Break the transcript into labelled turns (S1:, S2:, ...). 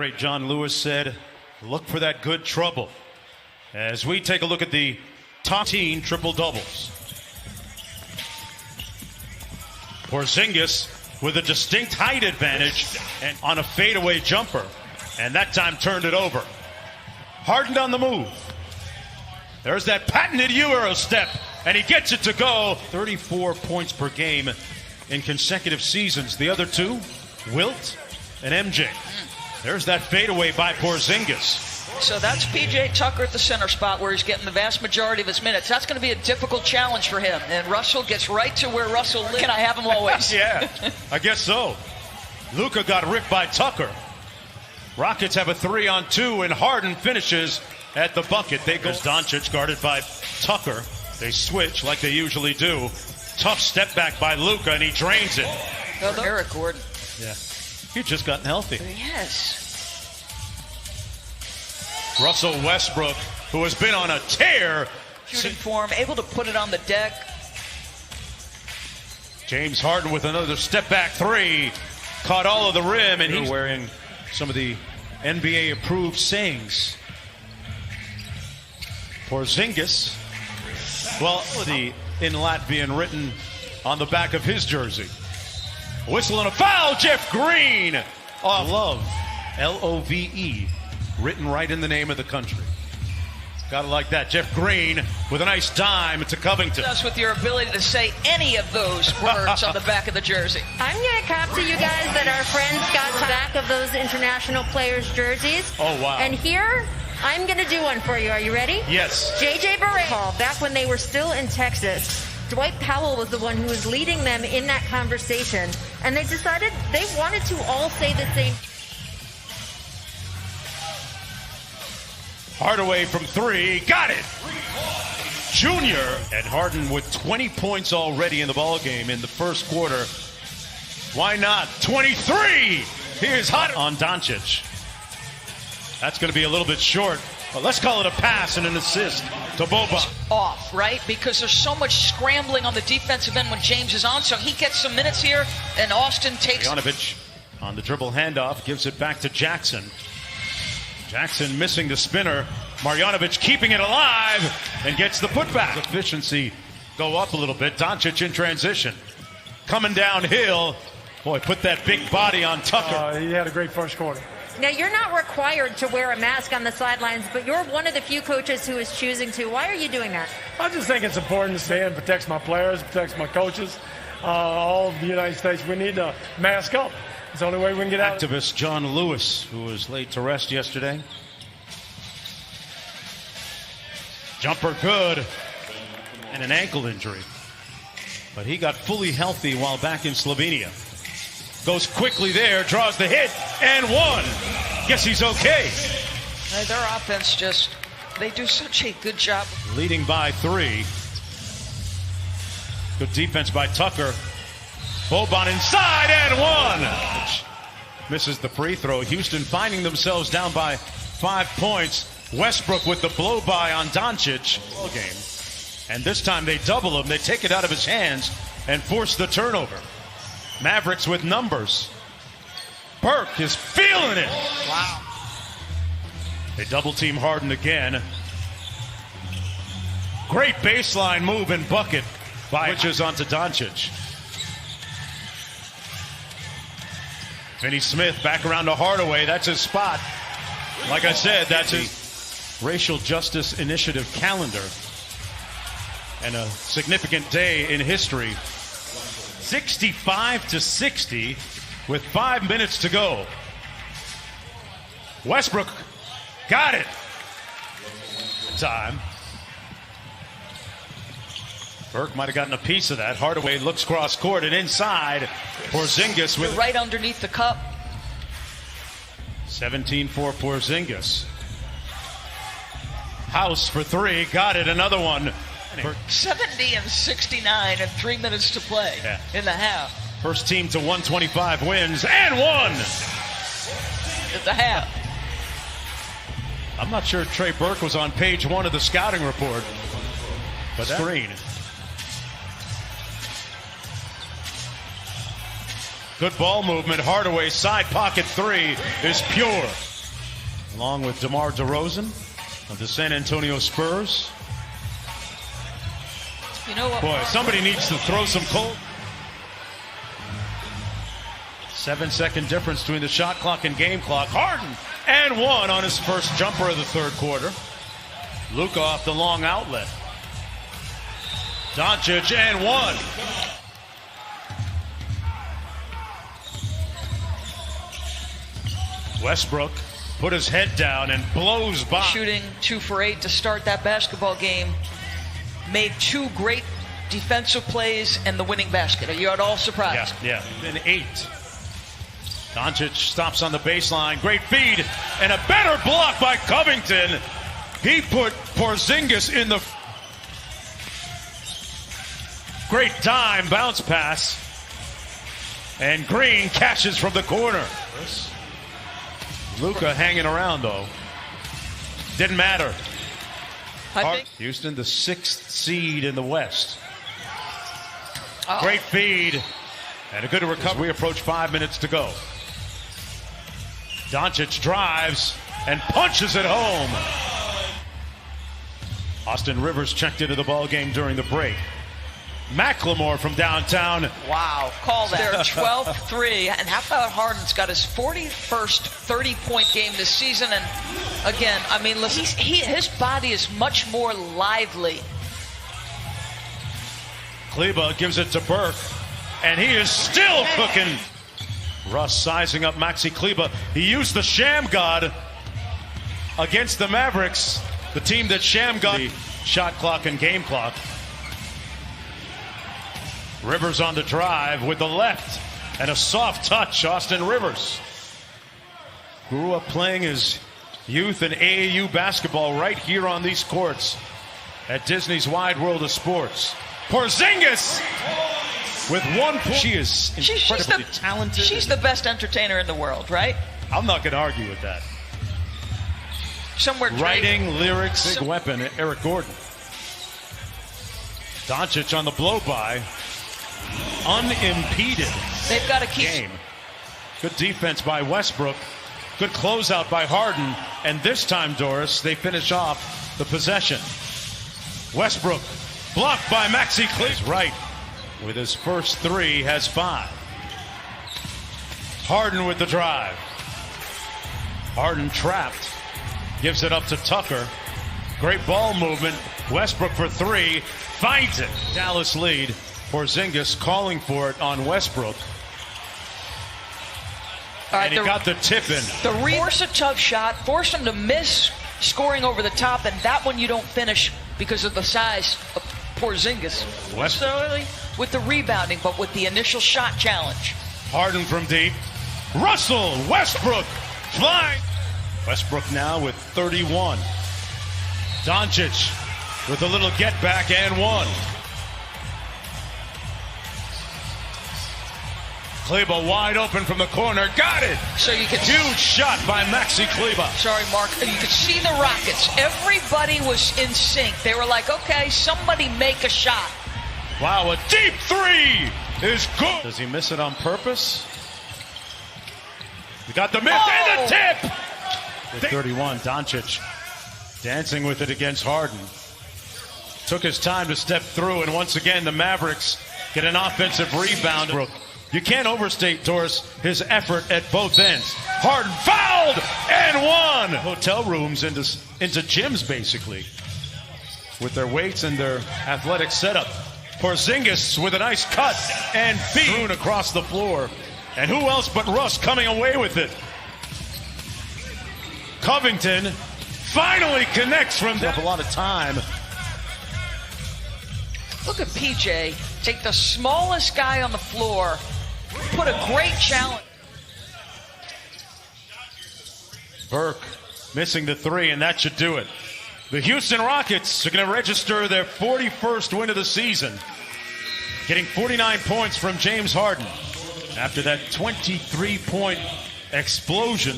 S1: great John Lewis said, look for that good trouble. As we take a look at the top 10 triple-doubles. Porzingis with a distinct height advantage and on a fadeaway jumper. And that time turned it over. Harden on the move. There's that patented Euro step. And he gets it to go. 34 points per game in consecutive seasons. The other two, Wilt and MJ. There's that fadeaway by Porzingis.
S2: So that's P.J. Tucker at the center spot where he's getting the vast majority of his minutes. That's going to be a difficult challenge for him. And Russell gets right to where Russell lives. Can I have him always?
S1: Yeah, I guess so. Luka got ripped by Tucker. Rockets have a 3-on-2, and Harden finishes at the bucket. They go. Doncic guarded by Tucker. They switch like they usually do. Tough step back by Luka, and he drains it.
S2: Eric Gordon.
S1: Yeah, he's just gotten healthy.
S2: Yes.
S1: Russell Westbrook, who has been on a tear.
S2: Shooting form, able to put it on the deck.
S1: James Harden with another step-back three. Caught all of the rim, and he's wearing some of the NBA-approved sayings. Porzingis, well, in Latvian written on the back of his jersey. Whistle and a foul, Jeff Green. Oh, love, L-O-V-E, written right in the name of the country. Gotta like that. Jeff Green with a nice dime to Covington.
S2: Us with your ability to say any of those words on the back of the jersey.
S3: I'm going to cop to you guys that our friends got the back of those international players' jerseys.
S1: Oh, wow.
S3: And here, I'm going to do one for you. Are you ready?
S1: Yes.
S3: J.J. Barea, back when they were still in Texas, Dwight Powell was the one who was leading them in that conversation. And they decided they wanted to all say the same.
S1: Hardaway from three, got it. Junior, and Harden with 20 points already in the ballgame in the first quarter. Why not? 23. Here's hot on Doncic. That's going to be a little bit short, but let's call it a pass and an assist to Boban.
S2: Off, right? Because there's so much scrambling on the defensive end when James is on, so he gets some minutes here, and Austin takes.
S1: Marjanovic on the dribble handoff, gives it back to Jackson. Jackson missing the spinner. Marjanovic keeping it alive and gets the putback. Efficiency go up a little bit. Doncic in transition. Coming downhill. Boy, put that big body on Tucker.
S4: He had a great first quarter.
S3: Now, you're not required to wear a mask on the sidelines, but you're one of the few coaches who is choosing to. Why are you doing that?
S4: I just think it's important to stay and protects my players, protects my coaches, all of the United States. We need to mask up. It's the only way we can get out.
S1: Activist John Lewis, who was laid to rest yesterday. Jumper good. And an ankle injury. But he got fully healthy while back in Slovenia. Goes quickly there, draws the hit, and one. Guess he's okay.
S2: Their offense just, they do such a good job.
S1: Leading by 3. Good defense by Tucker. Boban inside and one. Misses the free throw. Houston finding themselves down by 5 points. Westbrook with the blow by on Doncic. Game. And this time they double him. They take it out of his hands and force the turnover. Mavericks with numbers. Burke is feeling it.
S2: Wow.
S1: They double team Harden again. Great baseline move and bucket by switches onto Doncic. Finney Smith back around to Hardaway. That's his spot. Like I said, that's his racial justice initiative calendar. And a significant day in history. 65-60 with 5 minutes to go. Westbrook got it. Time. Burke might have gotten a piece of that. Hardaway looks cross court and inside. Porzingis with
S2: right underneath the cup.
S1: 17 for Porzingis. House for 3. Got it. Another one.
S2: 70 and 69 and 3 minutes to play in the half.
S1: First team to 125 wins and one
S2: at the half.
S1: I'm not sure Trey Burke was on page 1 of the scouting report, but screen. Good ball movement. Hardaway side pocket 3 is pure. along with DeMar DeRozan of the San Antonio Spurs.
S2: You know what?
S1: Boy, somebody needs to throw some cold. 7-second difference between the shot clock and game clock. Harden and one on his first jumper of the third quarter. Luka off the long outlet. Doncic and one. Westbrook put his head down and blows by.
S2: Shooting 2 for 8 to start that basketball game. Made 2 great defensive plays and the winning basket. Are you at all surprised?
S1: Yeah. Then 8. Doncic stops on the baseline. Great feed and a better block by Covington. He put Porzingis in the great dime bounce pass. And Green catches from the corner. Luka hanging around though. Didn't matter.
S2: I think
S1: Houston, the 6th seed in the West.
S2: Oh.
S1: Great feed and a good recovery. We approach 5 minutes to go. Doncic drives and punches it home. Austin Rivers checked into the ball game during the break. McLemore from downtown.
S2: Wow, call that. Their 12th 3. And how about Harden's got his 41st 30-point game this season? And again, I mean, listen, his body is much more lively.
S1: Kleber gives it to Burke, and he is still cooking. Russ sizing up Maxi Kleber. He used the Sham God against the Mavericks, the team that Sham God the shot clock and game clock. Rivers on the drive with the left and a soft touch. Austin Rivers grew up playing his youth in AAU basketball right here on these courts at Disney's Wide World of Sports. Porzingis with 1 point. She is incredibly talented.
S2: She's the best entertainer in the world, right?
S1: I'm not going to argue with that.
S2: Somewhere
S1: writing, lyrics, big weapon, Eric Gordon. Doncic on the blow-by. Unimpeded.
S2: They've got to keep
S1: game. Good defense by Westbrook. Good closeout by Harden. And this time, Doris, they finish off the possession. Westbrook blocked by Maxi Kleber. Right. With his first 3, has 5. Harden with the drive. Harden trapped. Gives it up to Tucker. Great ball movement. Westbrook for 3. Finds it. Dallas lead. Porzingis calling for it on Westbrook. And he got the tip in.
S2: Force a tough shot. Force him to miss scoring over the top. And that one you don't finish because of the size of Porzingis. Necessarily with the rebounding, but with the initial shot challenge.
S1: Harden from deep. Russell Westbrook flying. Westbrook now with 31. Doncic with a little get back and 1. Kleber wide open from the corner. Got it.
S2: So you can
S1: huge shot by Maxi Kleber.
S2: Sorry, Mark. You could see the Rockets. Everybody was in sync. They were like, okay, somebody make a shot.
S1: Wow, a deep 3 is good. Does he miss it on purpose? He got the miss and the tip. With 31, Doncic dancing with it against Harden. Took his time to step through, and once again, the Mavericks get an offensive rebound. You can't overstate, Doris, his effort at both ends. Harden fouled and 1. Hotel rooms into gyms, basically, with their weights and their athletic setup. Porzingis with a nice cut and feed across the floor. And who else but Russ coming away with it? Covington finally connects from a lot of time.
S2: Look at PJ take the smallest guy on the floor, put a great challenge.
S1: Burke missing the 3, and that should do it. The Houston Rockets are going to register their 41st win of the season, getting 49 points from James Harden after that 23-point explosion.